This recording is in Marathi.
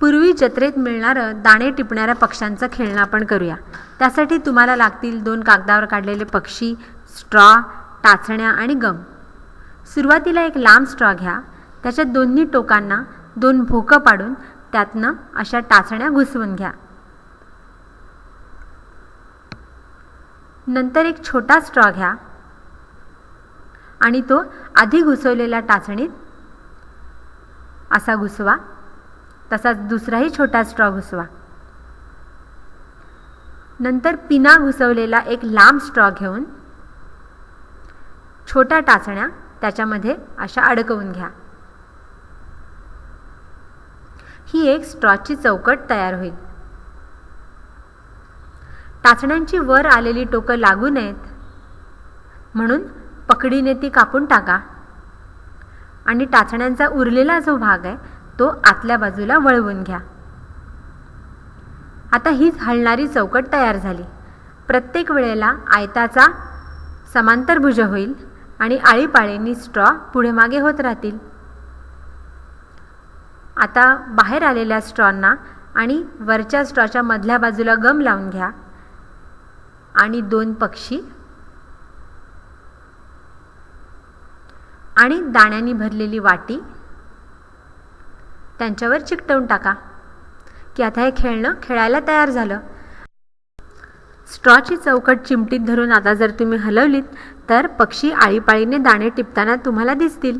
पूर्वी जत्रेत मिळणारं दाणे टिपणाऱ्या पक्ष्यांचं खेळणं आपण करूया. त्यासाठी तुम्हाला लागतील 2 कागदावर काढलेले पक्षी, स्ट्रॉ, टाचण्या आणि गम. सुरुवातीला एक लांब स्ट्रॉ घ्या. त्याच्या दोन्ही टोकांना 2 भोकं पाडून त्यातनं अशा टाचण्या घुसवून घ्या. नंतर एक छोटा स्ट्रॉ घ्या आणि तो आधी घुसवलेल्या टाचणीत असा घुसवा. तसाच दुसराही छोटा स्ट्रॉ घुसवा. नंतर पिना घुसवलेला एक लांब स्ट्रॉ घेऊन छोट्या टाचण्या त्याच्यामध्ये अशा अडकवून घ्या. ही एक स्ट्रॉची चौकट तयार होईल. टाचण्यांची वर आलेली टोकं लागू नयेत म्हणून पकडीने ती कापून टाका आणि टाचण्यांचा उरलेला जो भाग आहे तो आतल्या बाजूला वळवून घ्या. आता हीच हलणारी चौकट तयार झाली. प्रत्येक वेळेला आयताचा समांतरभुज होईल आणि आळीपाळीनी स्ट्रॉ पुढे मागे होत राहतील. आता बाहेर आलेल्या स्ट्रॉंना आणि वरच्या स्ट्रॉच्या मधल्या बाजूला गम लावून घ्या आणि 2 पक्षी आणि दाण्यांनी भरलेली वाटी त्यांच्यावर चिकटवून टाका की आता हे खेळणं खेळायला तयार झालं. स्ट्रॉची चौकट चिमटीत धरून आता जर तुम्ही हलवलीत तर पक्षी आळीपाळीने दाणे टिपताना तुम्हाला दिसतील.